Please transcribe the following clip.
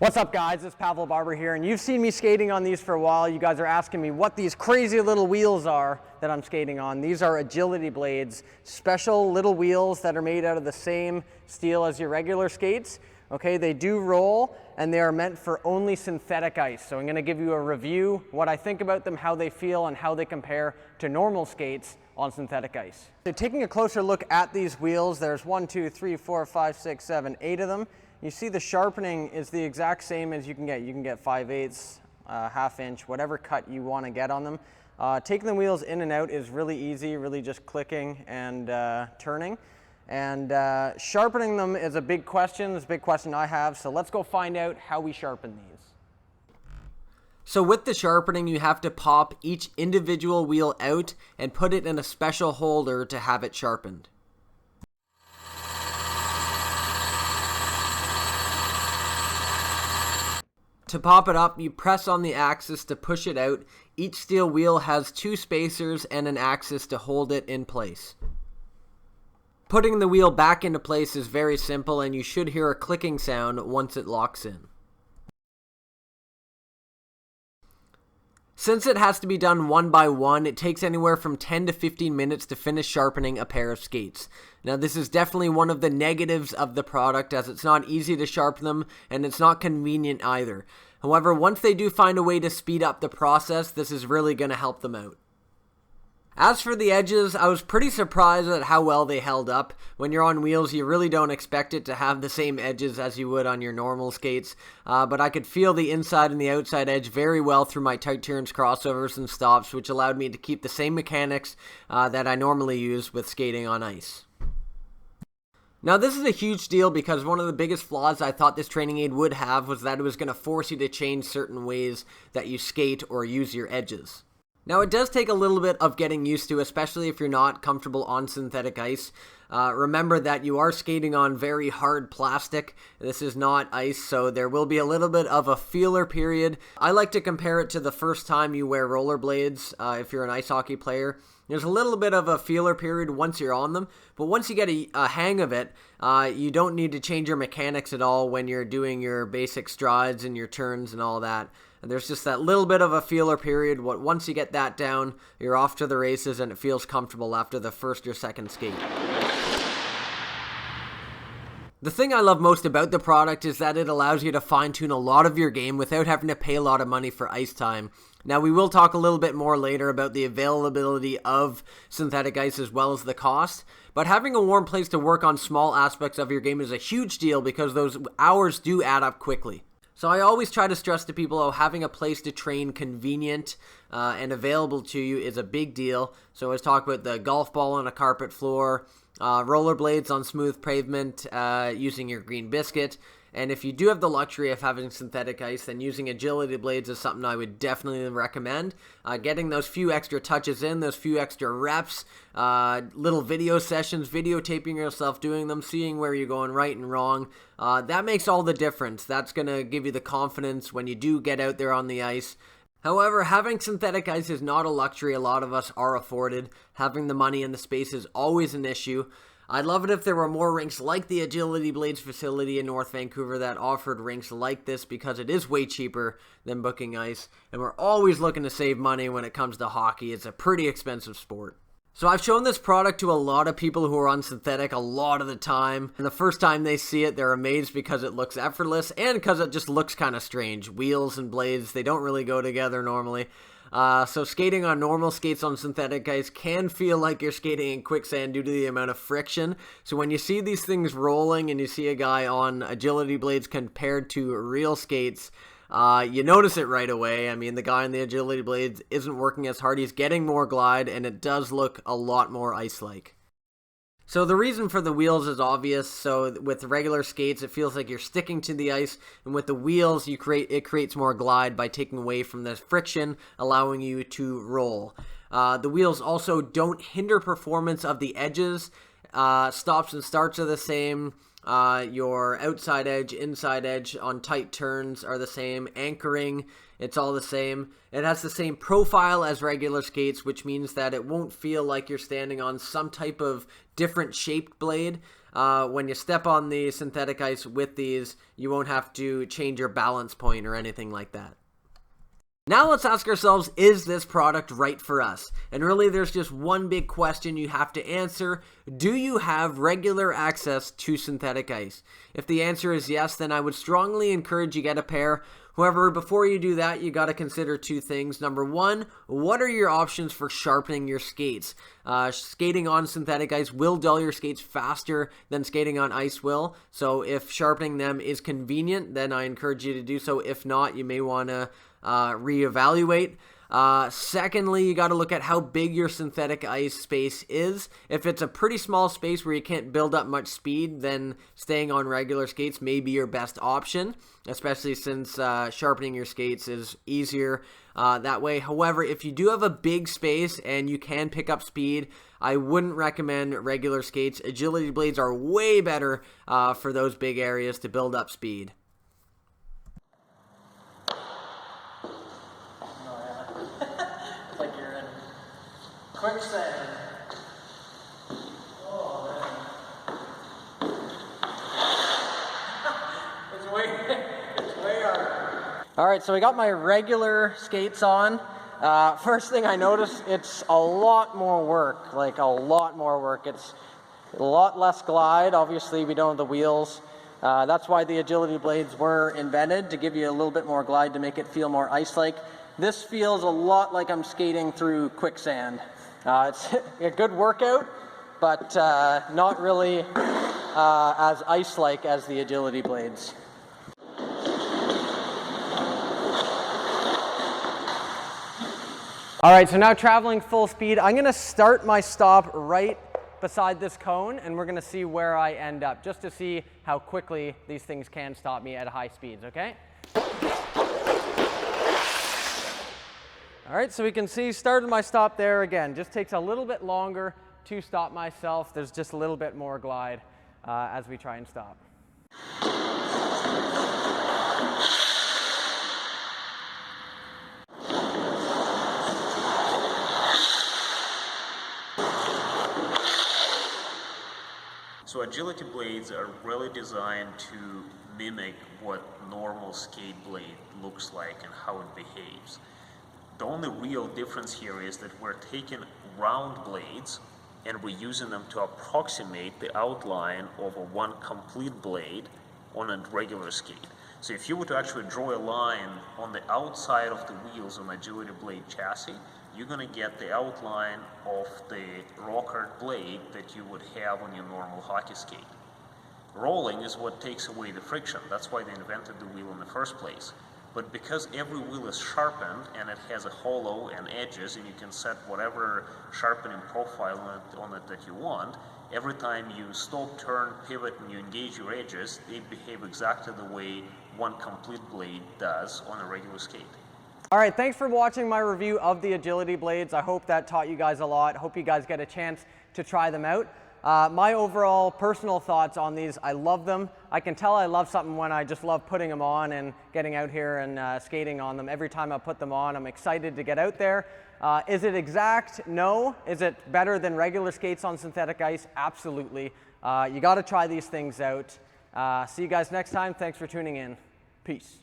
What's up guys, it's Pavel Barber here, and you've seen me skating on these for a while. You guys are asking me what these crazy little wheels are that I'm skating on. These are agility blades, special little wheels that are made out of the same steel as your regular skates. Okay, they do roll and they are meant for only synthetic ice. So I'm gonna give you a review, what I think about them, how they feel, and how they compare to normal skates on synthetic ice. So taking a closer look at these wheels, there's 1, 2, 3, 4, 5, 6, 7, 8 of them. You see the sharpening is the exact same as you can get. You can get 5/8, ½ inch, whatever cut you want to get on them. Taking the wheels in and out is really easy, really just clicking and turning. And sharpening them is a big question. It's a big question I have. So let's go find out how we sharpen these. So with the sharpening, you have to pop each individual wheel out and put it in a special holder to have it sharpened. To pop it up, you press on the axis to push it out. Each steel wheel has 2 spacers and an axis to hold it in place. Putting the wheel back into place is very simple, and you should hear a clicking sound once it locks in. Since it has to be done one by one, it takes anywhere from 10 to 15 minutes to finish sharpening a pair of skates. Now this is definitely one of the negatives of the product, as it's not easy to sharpen them and it's not convenient either. However, once they do find a way to speed up the process, this is really going to help them out. As for the edges, I was pretty surprised at how well they held up. When you're on wheels, you really don't expect it to have the same edges as you would on your normal skates, but I could feel the inside and the outside edge very well through my tight turns, crossovers, and stops, which allowed me to keep the same mechanics that I normally use with skating on ice. Now this is a huge deal because one of the biggest flaws I thought this training aid would have was that it was going to force you to change certain ways that you skate or use your edges. Now it does take a little bit of getting used to, especially if you're not comfortable on synthetic ice. Remember that you are skating on very hard plastic. This is not ice, so there will be a little bit of a feeler period. I like to compare it to the first time you wear rollerblades if you're an ice hockey player. There's a little bit of a feeler period once you're on them, but once you get a hang of it, you don't need to change your mechanics at all when you're doing your basic strides and your turns and all that. And there's just that little bit of a feeler period. Once you get that down, you're off to the races and it feels comfortable after the first or second skate. The thing I love most about the product is that it allows you to fine-tune a lot of your game without having to pay a lot of money for ice time. Now, we will talk a little bit more later about the availability of synthetic ice as well as the cost, but having a warm place to work on small aspects of your game is a huge deal because those hours do add up quickly. So I always try to stress to people how having a place to train convenient and available to you is a big deal. So I always talk about the golf ball on a carpet floor, rollerblades on smooth pavement, using your green biscuit. And if you do have the luxury of having synthetic ice, then using agility blades is something I would definitely recommend. Getting those few extra touches in, those few extra reps, little video sessions, videotaping yourself doing them, seeing where you're going right and wrong. That makes all the difference. That's going to give you the confidence when you do get out there on the ice. However, having synthetic ice is not a luxury a lot of us are afforded. Having the money and the space is always an issue. I'd love it if there were more rinks like the Agility Blades facility in North Vancouver that offered rinks like this because it is way cheaper than booking ice, and we're always looking to save money when it comes to hockey. It's a pretty expensive sport. So I've shown this product to a lot of people who are on synthetic a lot of the time, and the first time they see it, they're amazed because it looks effortless and because it just looks kind of strange. Wheels and blades, they don't really go together normally. So skating on normal skates on synthetic ice can feel like you're skating in quicksand due to the amount of friction. So when you see these things rolling and you see a guy on agility blades compared to real skates, you notice it right away. I mean, the guy on the agility blades isn't working as hard. He's getting more glide, and it does look a lot more ice-like. So the reason for the wheels is obvious. So with regular skates, it feels like you're sticking to the ice, and with the wheels, it creates more glide by taking away from the friction, allowing you to roll. The wheels also don't hinder performance of the edges. Stops and starts are the same. Your outside edge, inside edge on tight turns are the same. Anchoring, it's all the same. It has the same profile as regular skates, which means that it won't feel like you're standing on some type of different shaped blade. when you step on the synthetic ice with these, you won't have to change your balance point or anything like that. Now let's ask ourselves, is this product right for us? And really there's just one big question you have to answer. Do you have regular access to synthetic ice? If the answer is yes, then I would strongly encourage you get a pair. However, before you do that, you got to consider two things. Number one, what are your options for sharpening your skates? Skating on synthetic ice will dull your skates faster than skating on ice will. So if sharpening them is convenient, then I encourage you to do so. If not, you may want to reevaluate. Secondly, you got to look at how big your synthetic ice space is. If it's a pretty small space where you can't build up much speed, then staying on regular skates may be your best option, especially since sharpening your skates is easier that way. However, if you do have a big space and you can pick up speed, I wouldn't recommend regular skates. Agility blades are way better for those big areas to build up speed. Quicksand. Oh man. It's way harder. Alright, so I got my regular skates on. First thing I noticed, it's a lot more work. Like a lot more work. It's a lot less glide. Obviously we don't have the wheels. That's why the agility blades were invented, to give you a little bit more glide to make it feel more ice-like. This feels a lot like I'm skating through quicksand. It's a good workout, but not really as ice-like as the agility blades. All right, so now traveling full speed, I'm going to start my stop right beside this cone, and we're going to see where I end up, just to see how quickly these things can stop me at high speeds, okay? All right, so we can see, started my stop there again. Just takes a little bit longer to stop myself. There's just a little bit more glide as we try and stop. So agility blades are really designed to mimic what normal skate blade looks like and how it behaves. The only real difference here is that we're taking round blades and we're using them to approximate the outline of one complete blade on a regular skate. So if you were to actually draw a line on the outside of the wheels on agility blade chassis, you're going to get the outline of the rockered blade that you would have on your normal hockey skate. Rolling is what takes away the friction. That's why they invented the wheel in the first place. But because every wheel is sharpened and it has a hollow and edges, and you can set whatever sharpening profile on it that you want, every time you stop, turn, pivot, and you engage your edges, they behave exactly the way one complete blade does on a regular skate. All right, thanks for watching my review of the agility blades. I hope that taught you guys a lot. Hope you guys get a chance to try them out. My overall personal thoughts on these, I love them. I can tell I love something when I just love putting them on and getting out here and skating on them. Every time I put them on, I'm excited to get out there. Is it exact? No. Is it better than regular skates on synthetic ice? Absolutely. You got to try these things out. See you guys next time. Thanks for tuning in. Peace.